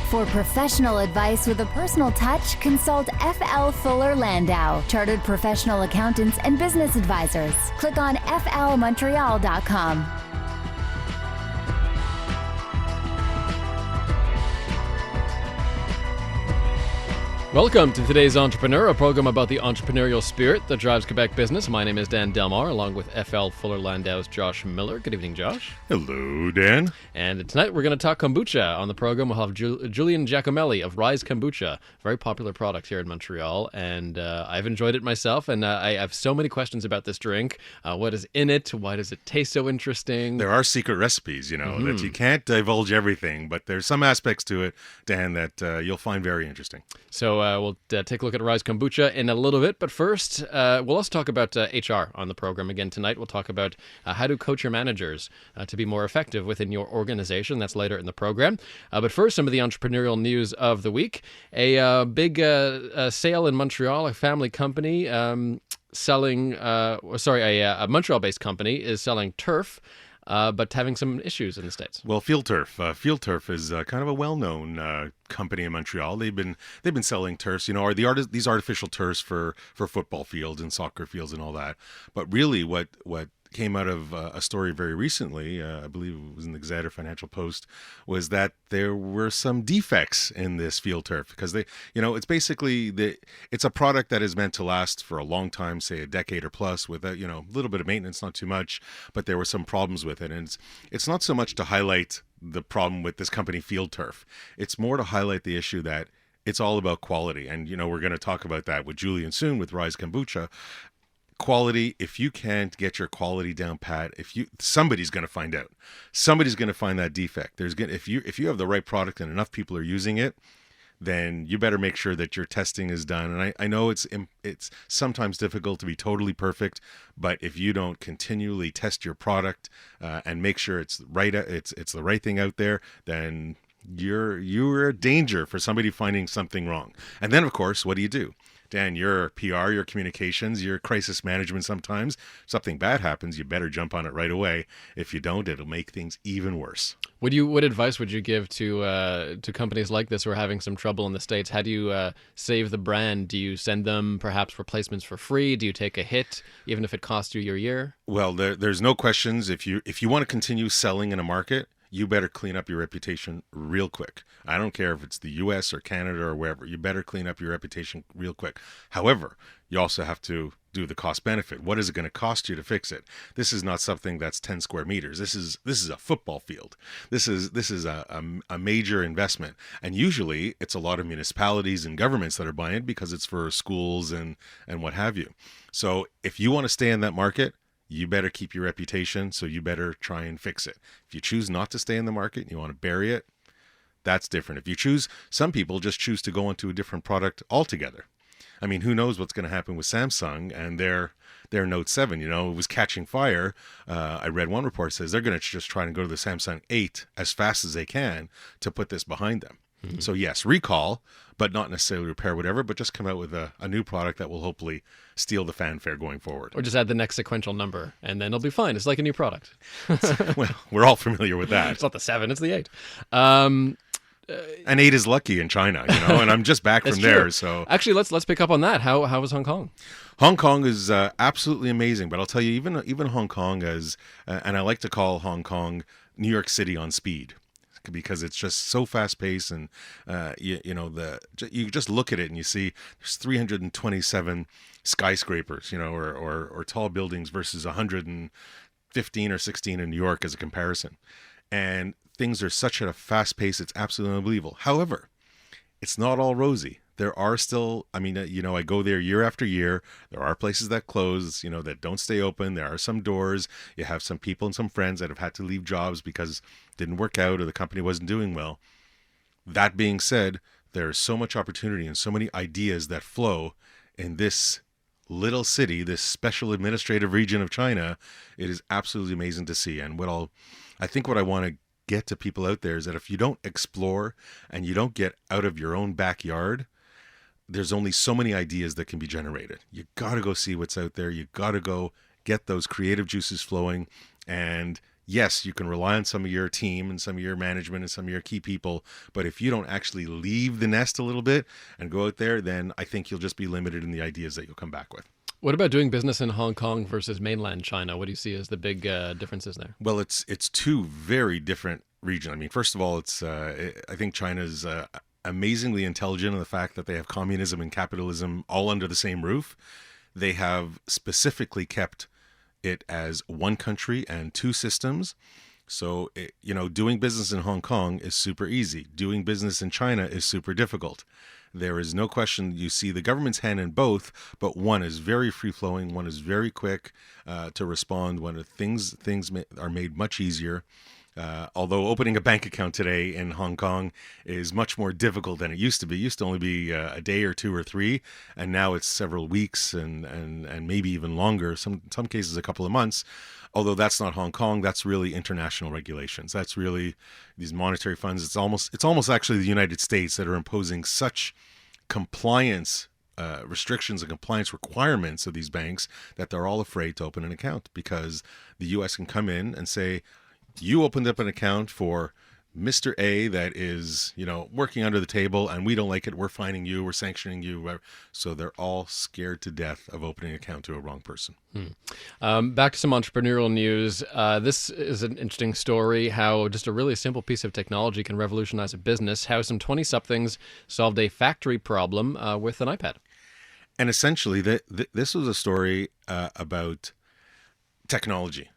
For professional advice with a personal touch, consult FL Fuller Landau, Chartered Professional Accountants and Business Advisors. Click on flmontreal.com. Welcome to today's Entrepreneur, a program about the entrepreneurial spirit that drives Quebec business. My name is Dan Delmar, along with FL Fuller Landau's Josh Miller. Good evening, Josh. Hello, Dan. And tonight we're going to talk kombucha. On the program, we'll have Julian Giacomelli of Rise Kombucha, very popular product here in Montreal. And I've enjoyed it myself, and I have so many questions about this drink. What is in it? Why does it taste so interesting? There are secret recipes, that you can't divulge everything, but there's some aspects to it, Dan, that you'll find very interesting. So we'll take a look at Rise Kombucha in a little bit, but first, we'll also talk about HR on the program again tonight. We'll talk about how to coach your managers to be more effective within your organization. That's later in the program. But first, some of the entrepreneurial news of the week. A big sale in Montreal, a family company a Montreal-based company is selling turf, but having some issues in the States. Well, Field Turf is kind of a well-known company in Montreal. They've been selling turfs, or these artificial turfs for football fields and soccer fields and all that. But really, what came out of a story very recently, I believe it was in the Gazette or Financial Post, was that there were some defects in this field turf because it's basically it's a product that is meant to last for a long time, say a decade or plus, with a little bit of maintenance, not too much, but there were some problems with it, and it's not so much to highlight the problem with this company Field Turf. It's more to highlight the issue that it's all about quality, and we're going to talk about that with Julian soon with Rise Kombucha. Quality, if you can't get your quality down pat, somebody's going to find out. Somebody's going to find that defect. If you have the right product and enough people are using it, then you better make sure that your testing is done. And I know it's sometimes difficult to be totally perfect, but if you don't continually test your product and make sure it's right, it's the right thing out there, then you're a danger for somebody finding something wrong. And then, of course, what do? Dan, your PR, your communications, your crisis management, sometimes something bad happens, you better jump on it right away. If you don't, it'll make things even worse. What advice would you give to companies like this who are having some trouble in the States? How do you save the brand? Do you send them perhaps replacements for free? Do you take a hit, even if it costs you your year? Well, there's no questions. If you want to continue selling in a market, you better clean up your reputation real quick. I don't care if it's the U.S. or Canada or wherever. You better clean up your reputation real quick. However, you also have to do the cost benefit. What is it going to cost you to fix it? This is not something that's 10 square meters. This is a football field. This is a major investment. And usually it's a lot of municipalities and governments that are buying it because it's for schools and what have you. So if you want to stay in that market, you better keep your reputation, so you better try and fix it. If you choose not to stay in the market and you want to bury it, that's different. Some people just choose to go into a different product altogether. I mean, who knows what's going to happen with Samsung and their Note 7, it was catching fire. I read one report says they're going to just try and go to the Samsung 8 as fast as they can to put this behind them. Mm-hmm. So yes, recall, but not necessarily repair whatever, but just come out with a new product that will hopefully steal the fanfare going forward. Or just add the next sequential number, and then it'll be fine. It's like a new product. Well, we're all familiar with that. It's not the 7, it's the 8. And 8 is lucky in China, and I'm just back from there. So actually, let's pick up on that. How was Hong Kong? Hong Kong is absolutely amazing, but I'll tell you, even Hong Kong and I like to call Hong Kong New York City on speed, because it's just so fast paced, and you just look at it and you see there's 327 skyscrapers, or tall buildings versus 115 or 16 in New York as a comparison, and things are such at a fast pace, it's absolutely unbelievable. However, it's not all rosy. There are still, I go there year after year. There are places that close, that don't stay open. There are some doors. You have some people and some friends that have had to leave jobs because it didn't work out or the company wasn't doing well. That being said, there's so much opportunity and so many ideas that flow in this little city, this special administrative region of China. It is absolutely amazing to see. And what I want to get to people out there is that if you don't explore and you don't get out of your own backyard, there's only so many ideas that can be generated. You got to go see what's out there. You got to go get those creative juices flowing And yes, you can rely on some of your team and some of your management and some of your key people, but if you don't actually leave the nest a little bit and go out there, then I think you'll just be limited in the ideas that you'll come back with. What about doing business in Hong Kong versus mainland China? What do you see as the big differences there? Well, it's two very different regions. I mean, first of all, I think China's amazingly intelligent in the fact that they have communism and capitalism all under the same roof. They have specifically kept it as one country and two systems. So, doing business in Hong Kong is super easy. Doing business in China is super difficult. There is no question you see the government's hand in both, but one is very free-flowing, one is very quick to respond when things are made much easier. Although opening a bank account today in Hong Kong is much more difficult than it used to be. It used to only be a day or two or three, and now it's several weeks and maybe even longer, some cases a couple of months. Although that's not Hong Kong, that's really international regulations. That's really these monetary funds. It's almost actually the United States that are imposing such compliance restrictions and compliance requirements of these banks that they're all afraid to open an account, because the U.S. can come in and say, you opened up an account for Mr. A that is, working under the table, and we don't like it. We're fining you. We're sanctioning you. So they're all scared to death of opening an account to a wrong person. Back to some entrepreneurial news. This is an interesting story, how just a really simple piece of technology can revolutionize a business, how some 20-somethings solved a factory problem with an iPad. And essentially, this was a story about technology,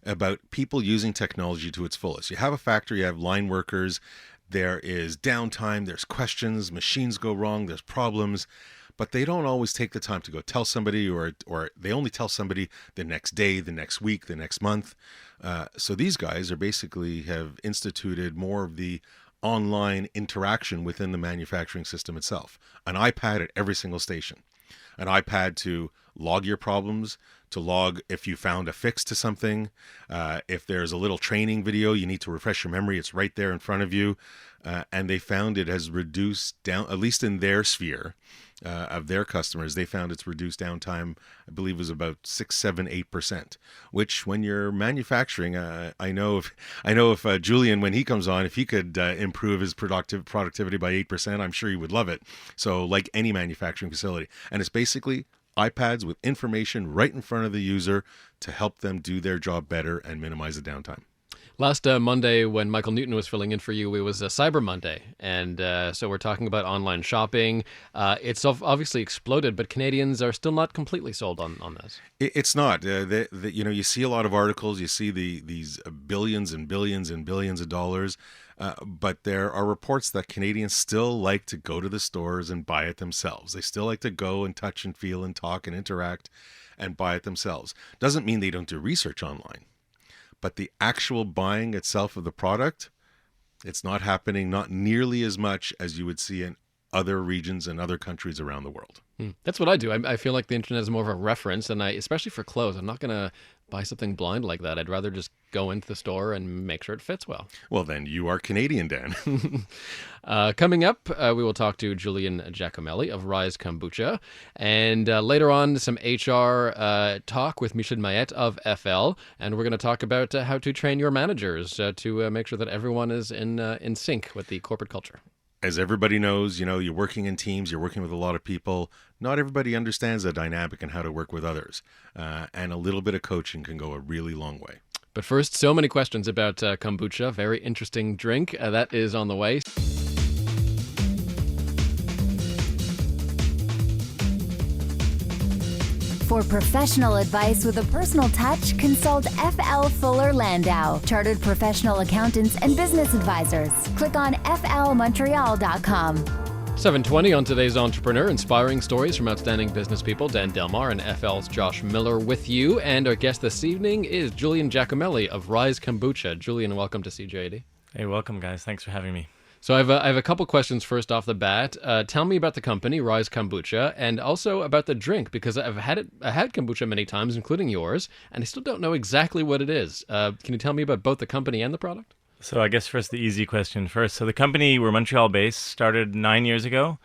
about people using technology to its fullest. You have a factory, you have line workers, there is downtime, there's questions, machines go wrong, there's problems, but they don't always take the time to go tell somebody, or they only tell somebody the next day, the next week, the next month. So these guys are basically have instituted more of the online interaction within the manufacturing system itself. An iPad at every single station. An iPad to log your problems, to log if you found a fix to something. If there's a little training video, you need to refresh your memory, it's right there in front of you. And they found it has reduced down, at least in their sphere of their customers, they found it's reduced downtime, I believe was about 6, 7, 8%, which when you're manufacturing, I know if Julian, when he comes on, if he could improve his productivity by 8%, I'm sure he would love it. So like any manufacturing facility. And it's basically iPads with information right in front of the user to help them do their job better and minimize the downtime. Last Monday, when Michael Newton was filling in for you, it was Cyber Monday. And so we're talking about online shopping. It's obviously exploded, but Canadians are still not completely sold on this. It's not. You see a lot of articles. You see these billions and billions and billions of dollars. But there are reports that Canadians still like to go to the stores and buy it themselves. They still like to go and touch and feel and talk and interact and buy it themselves. Doesn't mean they don't do research online. But the actual buying itself of the product, it's not happening, not nearly as much as you would see in other regions and other countries around the world. That's what I do. I feel like the internet is more of a reference, and especially for clothes, I'm not going to buy something blind like that. I'd rather just go into the store and make sure it fits well. Well, then you are Canadian, Dan. Coming up, we will talk to Julian Giacomelli of Rise Kombucha, and later on, some HR talk with Micheline Mailet of FL, and we're going to talk about how to train your managers to make sure that everyone is in sync with the corporate culture. As everybody knows, you're working in teams, you're working with a lot of people. Not everybody understands the dynamic and how to work with others. And a little bit of coaching can go a really long way. But first, so many questions about kombucha. Very interesting drink. That is on the way. For professional advice with a personal touch, consult FL Fuller Landau, Chartered Professional Accountants and Business Advisors. Click on flmontreal.com. 7:20 on today's Entrepreneur, inspiring stories from outstanding business people. Dan Delmar and FL's Josh Miller with you. And our guest this evening is Julian Giacomelli of Rise Kombucha. Julian, welcome to CJAD. Hey, welcome, guys. Thanks for having me. So I have a couple questions first off the bat. Tell me about the company, Rise Kombucha, and also about the drink, because I had kombucha many times, including yours, and I still don't know exactly what it is. Can you tell me about both the company and the product? So I guess first the easy question first. So the company, we're Montreal-based, started 9 years ago.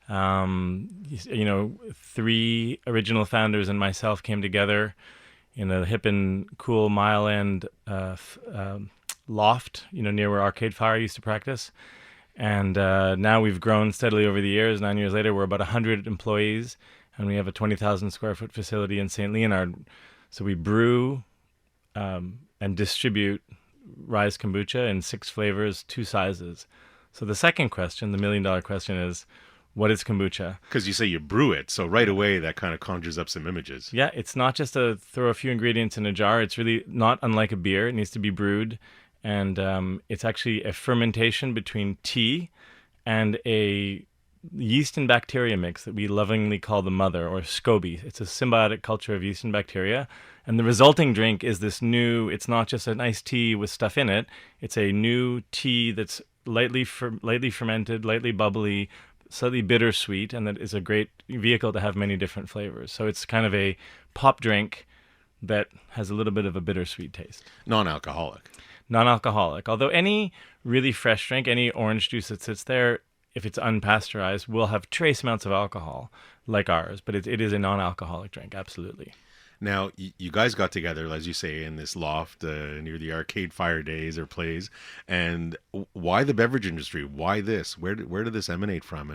3 original founders and myself came together in a hip and cool Mile End loft, near where Arcade Fire used to practice. And now we've grown steadily over the years. 9 years later, we're about 100 employees, and we have a 20,000 square foot facility in St. Leonard. So we brew and distribute Rise Kombucha in 6 flavors, 2 sizes. So the second question, the $1 million question, is, what is kombucha? Because you say you brew it, so right away that kind of conjures up some images. Yeah, it's not just throw a few ingredients in a jar. It's really not unlike a beer. It needs to be brewed. And it's actually a fermentation between tea and a yeast and bacteria mix that we lovingly call the mother, or SCOBY. It's a symbiotic culture of yeast and bacteria. And the resulting drink is this new, it's not just a nice tea with stuff in it. It's a new tea that's lightly fermented, lightly bubbly, slightly bittersweet, and that is a great vehicle to have many different flavors. So it's kind of a pop drink that has a little bit of a bittersweet taste. Non-alcoholic. Non-alcoholic. Although any really fresh drink, any orange juice that sits there, if it's unpasteurized, will have trace amounts of alcohol, like ours. But it is a non-alcoholic drink, absolutely. Now, you guys got together, as you say, in this loft near the Arcade Fire days or plays. And why the beverage industry? Why this? Where did this emanate from?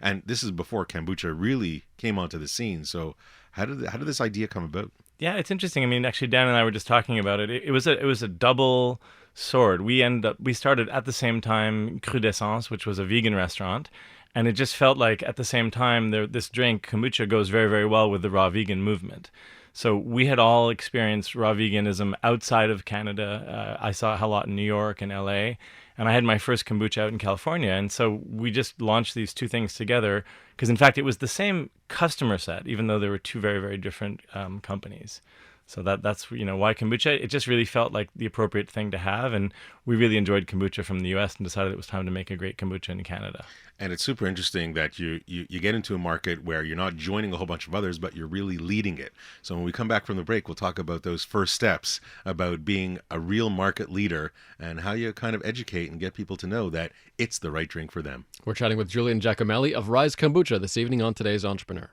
And this is before kombucha really came onto the scene. So how did this idea come about? Yeah, it's interesting. I mean, actually, Dan and I were just talking about it. It was a double sword. We started at the same time Crudescence, which was a vegan restaurant. And it just felt like at the same time, this drink, kombucha, goes very, very well with the raw vegan movement. So we had all experienced raw veganism outside of Canada. I saw it a lot in New York and LA, and I had my first kombucha out in California. And so we just launched these 2 things together because, in fact, it was the same customer set, even though there were 2 very, very different companies. So that's why kombucha. It just really felt like the appropriate thing to have, and we really enjoyed kombucha from the U.S. and decided it was time to make a great kombucha in Canada. And it's super interesting that you get into a market where you're not joining a whole bunch of others, but you're really leading it. So when we come back from the break, we'll talk about those first steps, about being a real market leader and how you kind of educate and get people to know that it's the right drink for them. We're chatting with Julian Giacomelli of Rise Kombucha this evening on Today's Entrepreneur.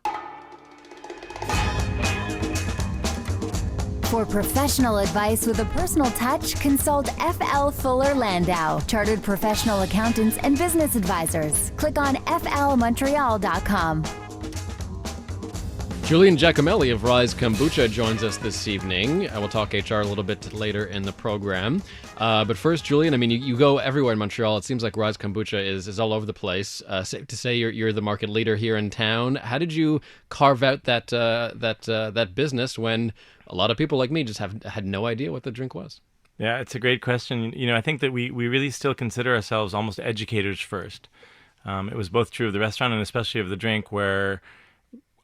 For professional advice with a personal touch, consult FL Fuller Landau, Chartered Professional Accountants and Business Advisors. Click on flmontreal.com. Julian Giacomelli of Rise Kombucha joins us this evening. We'll talk HR a little bit later in the program. But first, Julian, I mean, you go everywhere in Montreal. It seems like Rise Kombucha is all over the place. Safe to say you're the market leader here in town. How did you carve out that business when a lot of people like me just had no idea what the drink was? Yeah, it's a great question. I think that we really still consider ourselves almost educators first. It was both true of the restaurant and especially of the drink, where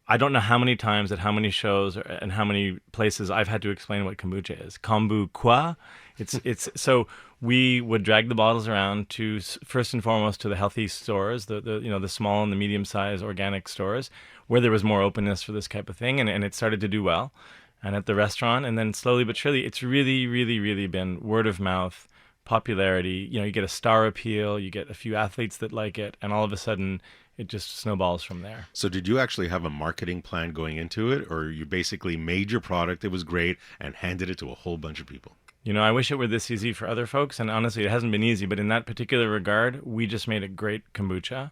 I don't know how many times at how many shows and how many places I've had to explain what kombucha is. Kombucha. It's so we would drag the bottles around to, first and foremost, to the healthy stores, the small and the medium sized organic stores, where there was more openness for this type of thing, and it started to do well. And at the restaurant, and then slowly but surely, it's really, really, really been word of mouth, popularity. You get a star appeal, you get a few athletes that like it, and all of a sudden it just snowballs from there. So did you actually have a marketing plan going into it, or you basically made your product, it was great, and handed it to a whole bunch of people? I wish it were this easy for other folks, and honestly, it hasn't been easy. But in that particular regard, we just made a great kombucha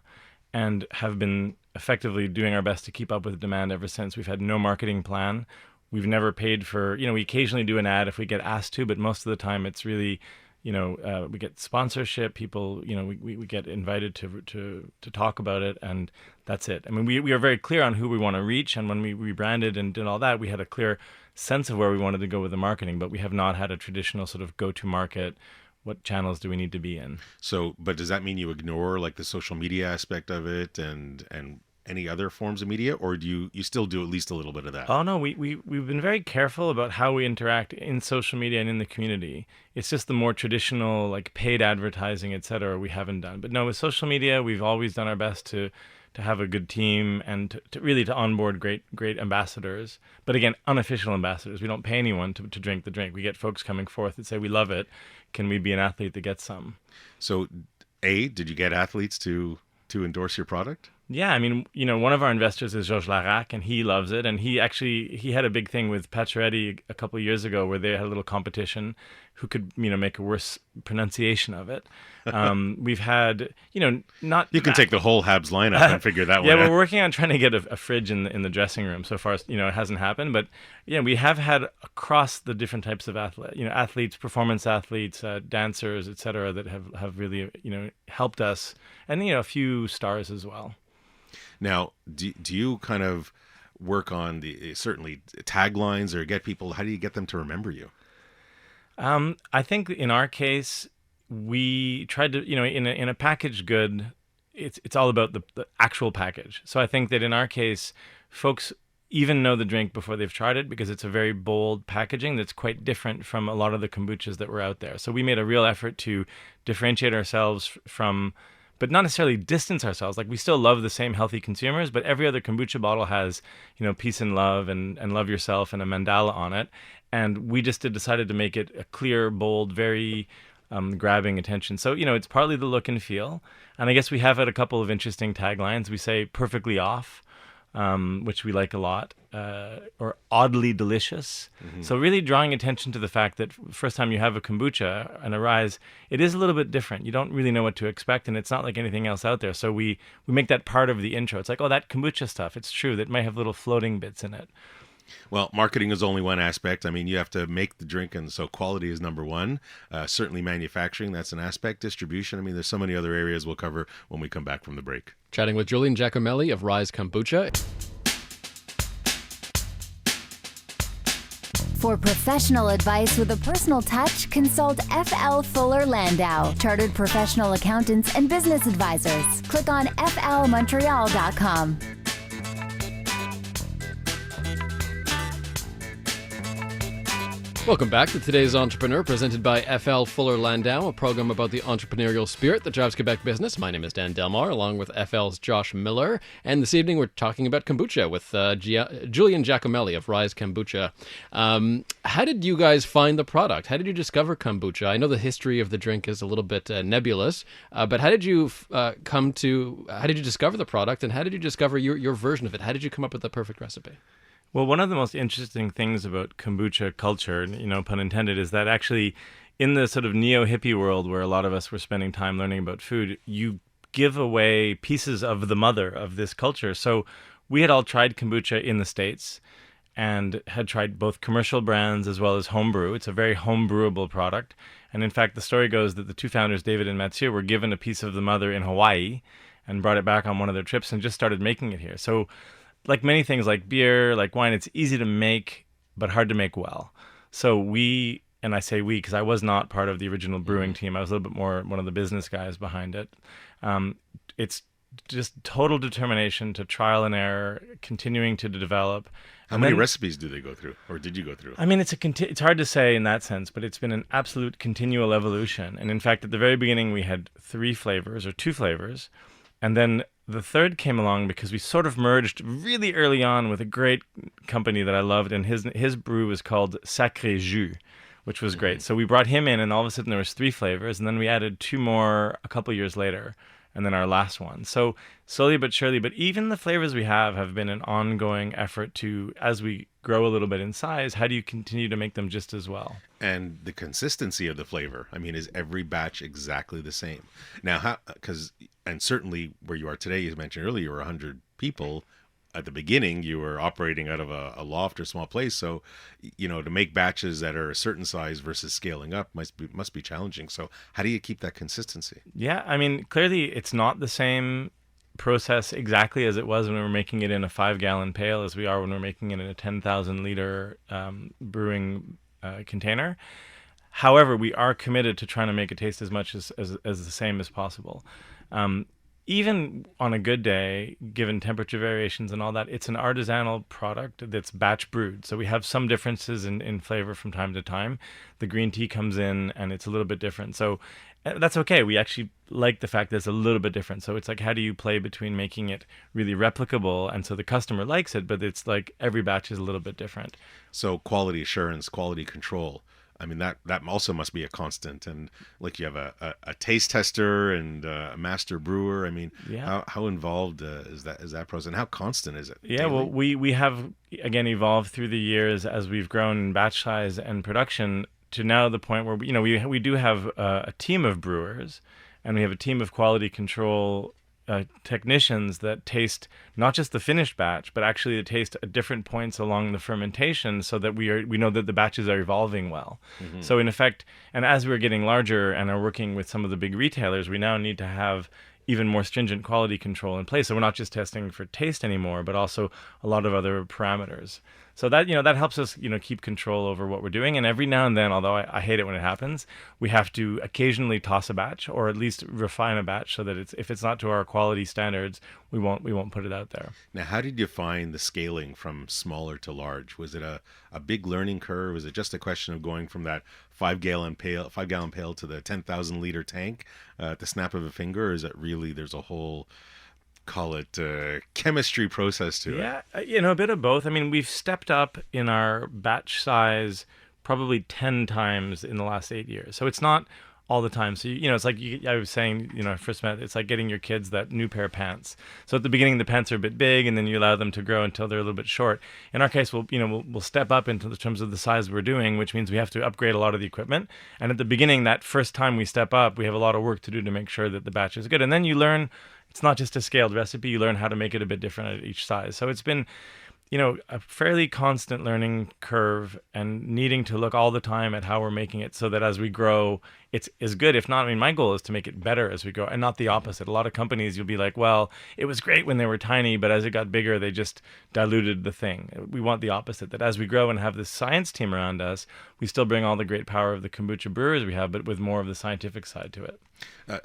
and have been effectively doing our best to keep up with demand ever since. We've had no marketing plan. We've never paid for, we occasionally do an ad if we get asked to, but most of the time it's really, we get sponsorship, people, we get invited to talk about it, and that's it. I mean, we are very clear on who we want to reach, and when we rebranded and did all that, we had a clear sense of where we wanted to go with the marketing, but we have not had a traditional sort of go-to-market, what channels do we need to be in? So, but does that mean you ignore like the social media aspect of it and any other forms of media, or do you still do at least a little bit of that? Oh, no, we've been very careful about how we interact in social media and in the community. It's just the more traditional, like paid advertising, et cetera, we haven't done. But no, with social media, we've always done our best to have a good team and to really onboard great ambassadors. But again, unofficial ambassadors. We don't pay anyone to drink the drink. We get folks coming forth that say, we love it. Can we be an athlete that gets some? So, did you get athletes to endorse your product? Yeah, I mean, one of our investors is Georges Larac, and he loves it. And he had a big thing with Pacioretty a couple of years ago where they had a little competition who could, make a worse pronunciation of it. We've had, not... You can take the whole Habs lineup and figure that one Yeah, out. we're working on trying to get a fridge in the dressing room. So far, it hasn't happened. But, we have had across the different types of athletes, performance athletes, dancers, et cetera, that have really, helped us. And, a few stars as well. Now, do you kind of work on certainly taglines or get people, how do you get them to remember you? I think in our case, we tried to, in a packaged good, it's all about the actual package. So I think that in our case, folks even know the drink before they've tried it because it's a very bold packaging that's quite different from a lot of the kombuchas that were out there. So we made a real effort to differentiate ourselves from, but not necessarily distance ourselves. Like, we still love the same healthy consumers, but every other kombucha bottle has, peace and love and love yourself and a mandala on it. And we just decided to make it a clear, bold, very grabbing attention. So, it's partly the look and feel. And I guess we have had a couple of interesting taglines. We say perfectly off, which we like a lot, or oddly delicious. Mm-hmm. So really drawing attention to the fact that first time you have a kombucha and a rise, it is a little bit different. You don't really know what to expect, and it's not like anything else out there. So we make that part of the intro. It's like, oh, that kombucha stuff, it's true. That might have little floating bits in it. Well, marketing is only one aspect. I mean, you have to make the drink, and so quality is number one. Certainly manufacturing, that's an aspect. Distribution, I mean, there's so many other areas we'll cover when we come back from the break. Chatting with Julian Giacomelli of Rise Kombucha. For professional advice with a personal touch, consult FL Fuller Landau, Chartered Professional Accountants and Business Advisors. Click on flmontreal.com. Welcome back to Today's Entrepreneur, presented by FL Fuller Landau, a program about the entrepreneurial spirit that drives Quebec business. My name is Dan Delmar, along with FL's Josh Miller. And this evening we're talking about kombucha with Julian Giacomelli of Rise Kombucha. How did you guys find the product? How did you discover kombucha? I know the history of the drink is a little bit nebulous, but how did you how did you discover the product, and how did you discover your version of it? How did you come up with the perfect recipe? Well, one of the most interesting things about kombucha culture, pun intended, is that actually in the sort of neo-hippie world where a lot of us were spending time learning about food, you give away pieces of the mother of this culture. So we had all tried kombucha in the States and had tried both commercial brands as well as homebrew. It's a very homebrewable product. And in fact, the story goes that the two founders, David and Mathieu, were given a piece of the mother in Hawaii and brought it back on one of their trips and just started making it here. So like many things, like beer, like wine, it's easy to make, but hard to make well. So we, and I say we because I was not part of the original brewing team. I was a little bit more one of the business guys behind it. It's just total determination to trial and error, continuing to develop. How many recipes do they go through, or did you go through? I mean, it's hard to say in that sense, but it's been an absolute continual evolution. And in fact, at the very beginning, we had 3 flavors or 2 flavors. And then the third came along because we sort of merged really early on with a great company that I loved, and his brew was called Sacré Jus, which was great. So we brought him in, and all of a sudden there was 3 flavors, and then we added 2 more a couple years later, and then our last one. So slowly but surely, but even the flavors we have been an ongoing effort to, as we grow a little bit in size, how do you continue to make them just as well? And the consistency of the flavor, I mean, is every batch exactly the same? Now, and certainly where you are today, you mentioned earlier, you were 100 people. At the beginning, you were operating out of a loft or small place. So, to make batches that are a certain size versus scaling up must be challenging. So how do you keep that consistency? Yeah, I mean, clearly it's not the same process exactly as it was when we were making it in a 5-gallon pail as we are when we're making it in a 10,000 liter brewing container. However, we are committed to trying to make it taste as much as the same as possible. Even on a good day, given temperature variations and all that, it's an artisanal product that's batch brewed. So we have some differences in flavor from time to time. The green tea comes in and it's a little bit different. So that's okay. We actually like the fact that it's a little bit different. So it's like, how do you play between making it really replicable and so the customer likes it, but it's like every batch is a little bit different. So quality assurance, quality control. I mean, that also must be a constant. And like you have a taste tester and a master brewer. I mean, Yeah. how involved is that process, and how constant is it? Yeah, well, Daily? we have again evolved through the years as we've grown in batch size and production to now the point where we do have a team of brewers, and we have a team of quality control technicians that taste not just the finished batch, but actually they taste at different points along the fermentation, so that we know that the batches are evolving well. So in effect, and as we're getting larger and are working with some of the big retailers, we now need to have even more stringent quality control in place. So we're not just testing for taste anymore, but also a lot of other parameters. So that that helps us keep control over what we're doing. And every now and then, although I hate it when it happens, we have to occasionally toss a batch or at least refine a batch so that if it's not to our quality standards, we won't put it out there. Now, how did you find the scaling from smaller to large? Was it a big learning curve? Was it just a question of going from that 5 gallon pail to the 10,000 liter tank at the snap of a finger? Or is it really, there's a whole, call it chemistry process to it? Yeah, a bit of both. I mean, we've stepped up in our batch size probably 10 times in the last 8 years. So it's not all the time. So, it's like I was saying, I first met, it's like getting your kids that new pair of pants. So at the beginning, the pants are a bit big, and then you allow them to grow until they're a little bit short. In our case, we'll step up into the terms of the size we're doing, which means we have to upgrade a lot of the equipment. And at the beginning, that first time we step up, we have a lot of work to do to make sure that the batch is good. And then you learn, it's not just a scaled recipe, you learn how to make it a bit different at each size. So it's been a fairly constant learning curve, and needing to look all the time at how we're making it so that as we grow, it's as good. If not, I mean, my goal is to make it better as we grow, and not the opposite. A lot of companies, you'll be like, well, it was great when they were tiny, but as it got bigger, they just diluted the thing. We want the opposite, that as we grow and have this science team around us, we still bring all the great power of the kombucha brewers we have, but with more of the scientific side to it.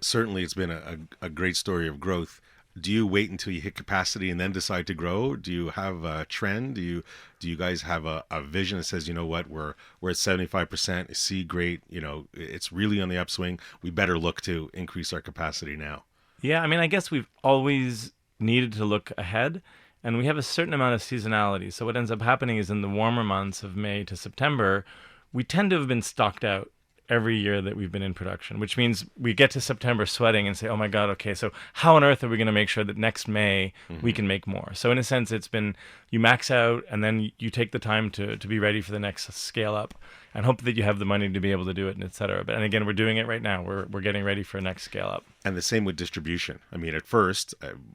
Certainly, it's been a great story of growth. Do you wait until you hit capacity and then decide to grow? Do you have a trend? Do you guys have a vision that says, you know what, we're at 75%, see, great, it's really on the upswing, we better look to increase our capacity now? Yeah, I mean, I guess we've always needed to look ahead, and we have a certain amount of seasonality. So what ends up happening is in the warmer months of May to September, we tend to have been stocked out every year that we've been in production, which means we get to September sweating and say, oh my God, okay, so how on earth are we going to make sure that next May we can make more? So in a sense, it's been, you max out and then you take the time to be ready for the next scale up and hope that you have the money to be able to do it, and et cetera. And again, we're doing it right now. We're getting ready for a next scale up. And the same with distribution. I mean, at first,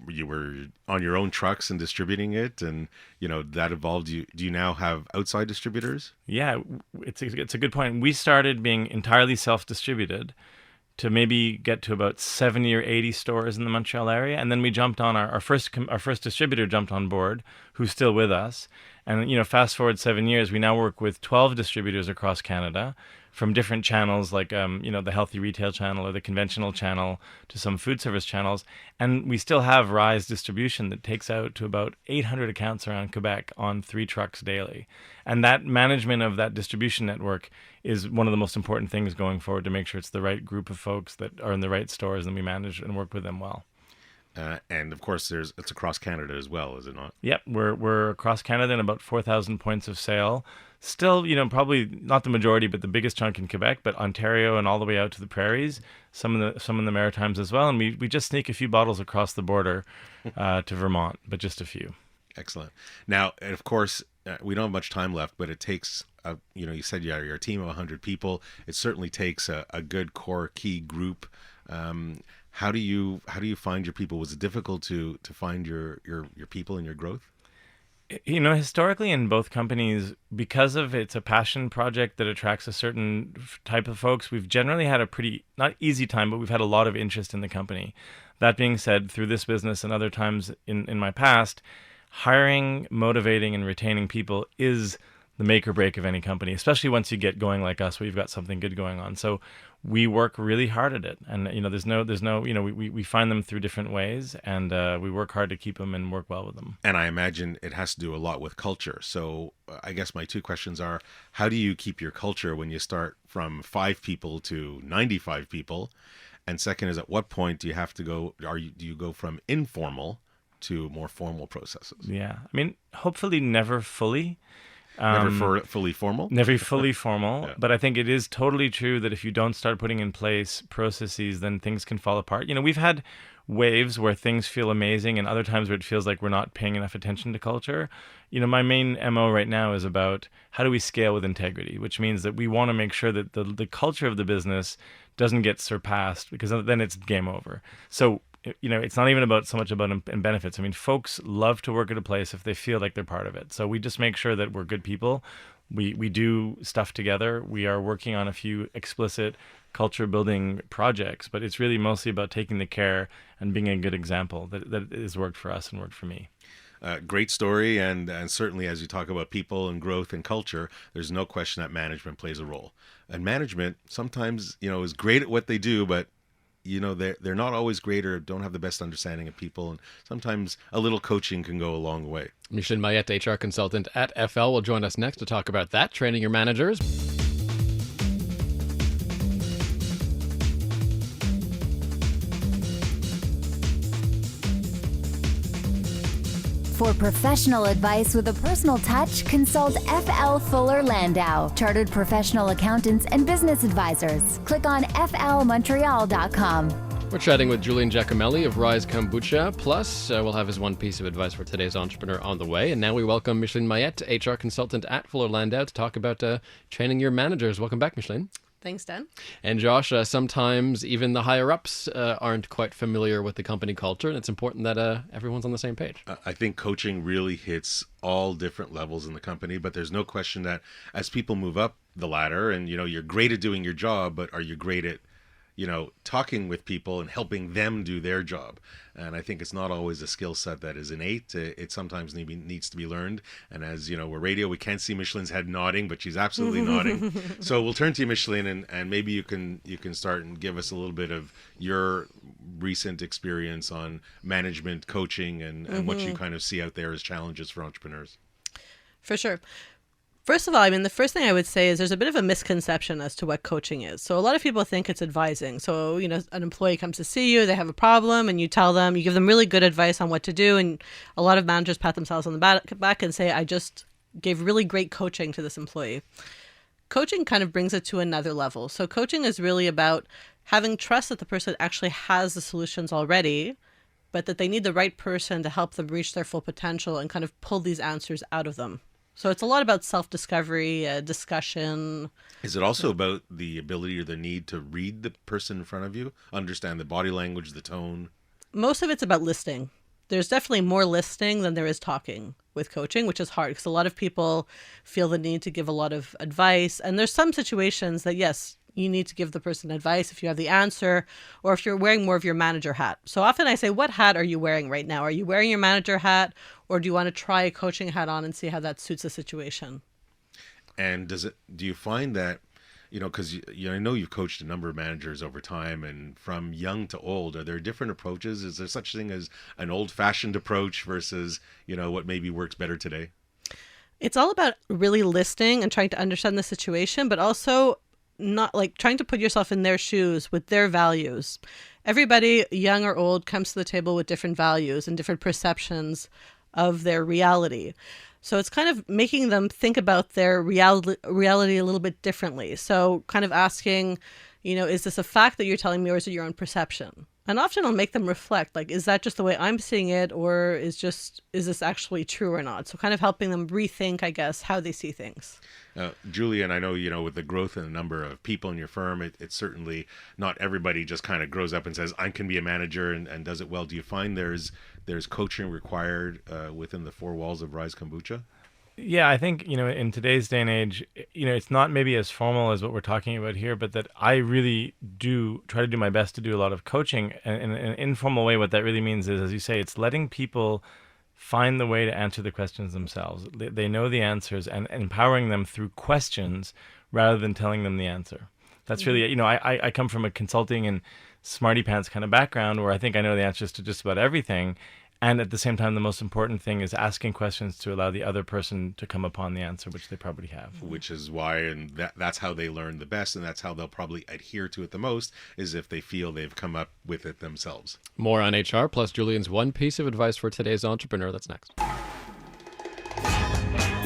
you were on your own trucks and distributing it, and that evolved. Do you now have outside distributors? Yeah, it's a good point. We started being entirely self-distributed to maybe get to about 70 or 80 stores in the Montreal area, and then we jumped on our first distributor jumped on board, who's still with us. And fast forward 7 years, we now work with 12 distributors across Canada, from different channels like the healthy retail channel or the conventional channel to some food service channels. And we still have Rise distribution that takes out to about 800 accounts around Quebec on 3 trucks daily. And that management of that distribution network is one of the most important things going forward, to make sure it's the right group of folks that are in the right stores and we manage and work with them well. And of course, it's across Canada as well, is it not? Yep, we're across Canada in about 4,000 points of sale. Still, probably not the majority, but the biggest chunk in Quebec, but Ontario and all the way out to the prairies, some in the Maritimes as well. And we just sneak a few bottles across the border to Vermont, but just a few. Excellent. Now, and of course, we don't have much time left, but it takes, you said you're a team of 100 people. It certainly takes a good core key group. How do you find your people? Was it difficult to find your people and your growth? Historically in both companies, because of it's a passion project that attracts a certain type of folks, we've generally had a pretty, not easy time, but we've had a lot of interest in the company. That being said, through this business and other times in my past, hiring, motivating, and retaining people is the make or break of any company, especially once you get going like us, where you've got something good going on. So we work really hard at it, and there's no we find them through different ways, and we work hard to keep them and work well with them. And I imagine it has to do a lot with culture. So I guess my 2 questions are: how do you keep your culture when you start from 5 people to 95 people? And second is, at what point do you have to go? Do you go from informal to more formal processes? Yeah, I mean, hopefully never fully. Never fully formal. Never fully formal. Yeah. But I think it is totally true that if you don't start putting in place processes, then things can fall apart. We've had waves where things feel amazing and other times where it feels like we're not paying enough attention to culture. My main MO right now is about how do we scale with integrity, which means that we want to make sure that the culture of the business doesn't get surpassed, because then it's game over. So, it's not even so much about benefits. I mean, folks love to work at a place if they feel like they're part of it. So we just make sure that we're good people. We do stuff together. We are working on a few explicit culture building projects, but it's really mostly about taking the care and being a good example that has worked for us and worked for me. Great story, and certainly as you talk about people and growth and culture, there's no question that management plays a role. And management sometimes, is great at what they do, but they're not always great or don't have the best understanding of people, and sometimes a little coaching can go a long way. Micheline Mailet, HR consultant at FL, will join us next to talk about that, training your managers. For professional advice with a personal touch, consult FL Fuller Landau, Chartered Professional Accountants and Business Advisors. Click on flmontreal.com. We're chatting with Julian Giacomelli of Rise Kombucha. Plus, we'll have his one piece of advice for today's entrepreneur on the way. And now we welcome Micheline Mailet, HR consultant at Fuller Landau, to talk about training your managers. Welcome back, Micheline. Thanks, Dan. And Josh, sometimes even the higher-ups aren't quite familiar with the company culture, and it's important that everyone's on the same page. I think coaching really hits all different levels in the company, but there's no question that as people move up the ladder, and you're great at doing your job, but are you great at talking with people and helping them do their job? And I think it's not always a skill set that is innate. It sometimes needs to be learned. And as we're radio, we can't see Micheline's head nodding, but she's absolutely nodding. So we'll turn to you, Micheline, and maybe you can start and give us a little bit of your recent experience on management coaching and what you kind of see out there as challenges for entrepreneurs. For sure. First of all, the first thing I would say is there's a bit of a misconception as to what coaching is. So a lot of people think it's advising. So, an employee comes to see you, they have a problem, and you give them really good advice on what to do. And a lot of managers pat themselves on the back and say, I just gave really great coaching to this employee. Coaching kind of brings it to another level. So coaching is really about having trust that the person actually has the solutions already, but that they need the right person to help them reach their full potential and kind of pull these answers out of them. So it's a lot about self-discovery, discussion. Is it also about the ability or the need to read the person in front of you, understand the body language, the tone? Most of it's about listening. There's definitely more listening than there is talking with coaching, which is hard because a lot of people feel the need to give a lot of advice. And there's some situations that, yes, you need to give the person advice if you have the answer or if you're wearing more of your manager hat. So often I say, what hat are you wearing right now? Are you wearing your manager hat, or do you want to try a coaching hat on and see how that suits the situation? And do you find that, because I know you've coached a number of managers over time, and from young to old, are there different approaches? Is there such thing as an old-fashioned approach versus, what maybe works better today? It's all about really listening and trying to understand the situation, but also not trying to put yourself in their shoes with their values. Everybody, young or old, comes to the table with different values and different perceptions of their reality. So it's kind of making them think about their reality a little bit differently. So kind of asking, is this a fact that you're telling me, or is it your own perception? And often I'll make them reflect, is that just the way I'm seeing it, or is this actually true or not? So kind of helping them rethink, I guess, how they see things. Julian, I know, with the growth in the number of people in your firm, it's certainly not everybody just kind of grows up and says, I can be a manager and does it well. Do you find there's coaching required within the four walls of Rise Kombucha? Yeah, I think, in today's day and age, it's not maybe as formal as what we're talking about here, but that I really do try to do my best to do a lot of coaching. And in an informal way, what that really means is, as you say, it's letting people find the way to answer the questions themselves. They know the answers, and empowering them through questions rather than telling them the answer. That's really, I come from a consulting and smarty pants kind of background where I think I know the answers to just about everything. And at the same time, the most important thing is asking questions to allow the other person to come upon the answer, which they probably have. Which is why, and that's how they learn the best, and that's how they'll probably adhere to it the most, is if they feel they've come up with it themselves. More on HR, plus Julian's one piece of advice for today's entrepreneur. That's next.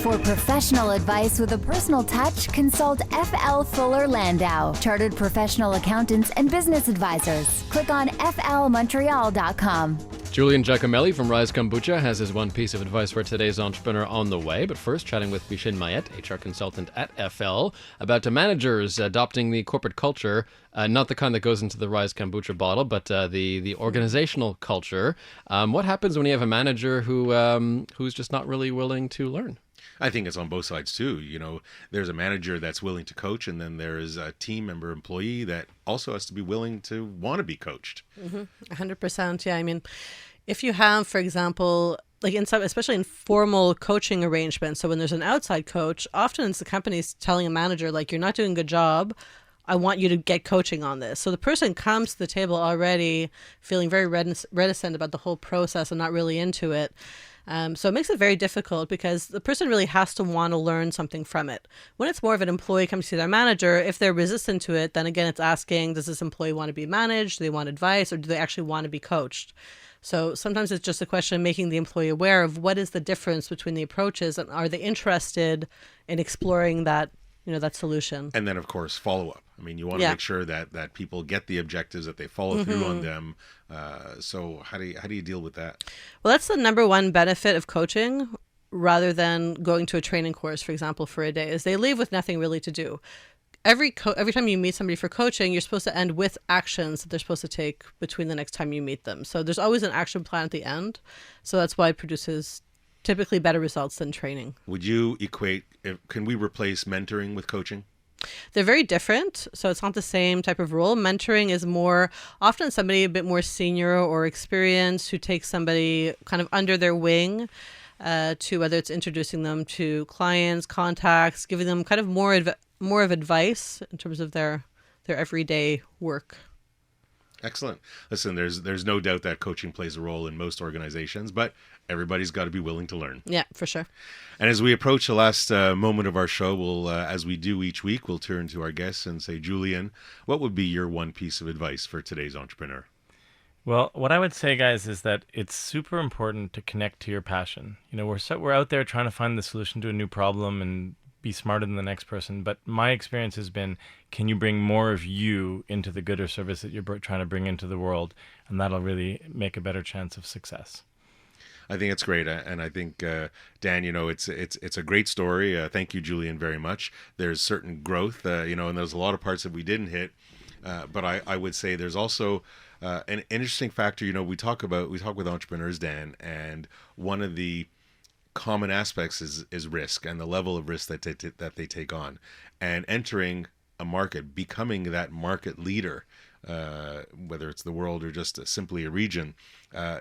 For professional advice with a personal touch, consult FL Fuller Landau, Chartered Professional Accountants and Business Advisors. Click on flmontreal.com. Julian Giacomelli from Rise Kombucha has his one piece of advice for today's entrepreneur on the way. But first, chatting with Micheline Mailet, HR consultant at FL, about managers adopting the corporate culture, not the kind that goes into the Rise Kombucha bottle, but the organizational culture. What happens when you have a manager who's just not really willing to learn? I think it's on both sides too. You know, there's a manager that's willing to coach, and then there is a team member employee that also has to be willing to want to be coached. 100%. Yeah. I mean, if you have, for example, like in some, especially in formal coaching arrangements, so when there's an outside coach, often it's the company's telling a manager, like, you're not doing a good job. I want you to get coaching on this. So the person comes to the table already feeling very reticent about the whole process and not really into it. So it makes it very difficult because the person really has to want to learn something from it. When it's more of an employee comes to their manager, if they're resistant to it, then again, it's asking, does this employee want to be managed? Do they want advice, or do they actually want to be coached? So sometimes it's just a question of making the employee aware of what is the difference between the approaches, and are they interested in exploring that, that solution. And then, of course, follow up. I mean, you want to make sure that people get the objectives, that they follow through on them. So how do you deal with that? Well, that's the number one benefit of coaching, rather than going to a training course, for example, for a day, is they leave with nothing really to do. Every time you meet somebody for coaching, you're supposed to end with actions that they're supposed to take between the next time you meet them. So there's always an action plan at the end. So that's why it produces typically better results than training. Would you can we replace mentoring with coaching? They're very different, so it's not the same type of role. Mentoring is more often somebody a bit more senior or experienced who takes somebody kind of under their wing, to whether it's introducing them to clients, contacts, giving them kind of more of advice in terms of their everyday work. Excellent. Listen, there's no doubt that coaching plays a role in most organizations, but everybody's got to be willing to learn. Yeah, for sure. And as we approach the last moment of our show, we'll, as we do each week, we'll turn to our guests and say, Julian, what would be your one piece of advice for today's entrepreneur? Well, what I would say, guys, is that it's super important to connect to your passion. We're out there trying to find the solution to a new problem and be smarter than the next person. But my experience has been, can you bring more of you into the good or service that you're trying to bring into the world? And that'll really make a better chance of success. I think it's great, and I think Dan, it's a great story. Thank you, Julian, very much. There's certain growth, and there's a lot of parts that we didn't hit, but I would say there's also an interesting factor. We talk with entrepreneurs, Dan, and one of the common aspects is risk and the level of risk that they take on, and entering a market, becoming that market leader. Whether it's the world or just simply a region,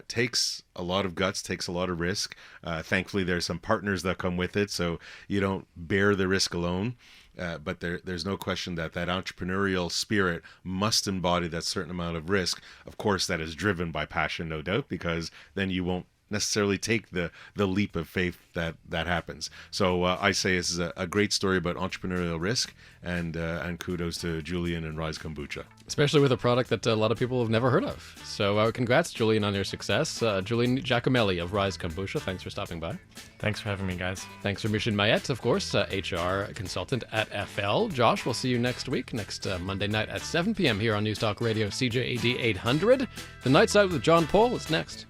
takes a lot of guts, takes a lot of risk. Thankfully, there's some partners that come with it, so you don't bear the risk alone. But there's no question that entrepreneurial spirit must embody that certain amount of risk. Of course, that is driven by passion, no doubt, because then you won't necessarily take the leap of faith that happens. So I say this is a great story about entrepreneurial risk, and kudos to Julian and Rise Kombucha. Especially with a product that a lot of people have never heard of. So congrats, Julian, on your success. Julian Giacomelli of Rise Kombucha, thanks for stopping by. Thanks for having me, guys. Thanks for Micheline Mailet, of course, HR consultant at FL. Josh, we'll see you next week, next Monday night at 7 p.m. here on News Talk Radio, CJAD 800. The Night Side with John Paul is next.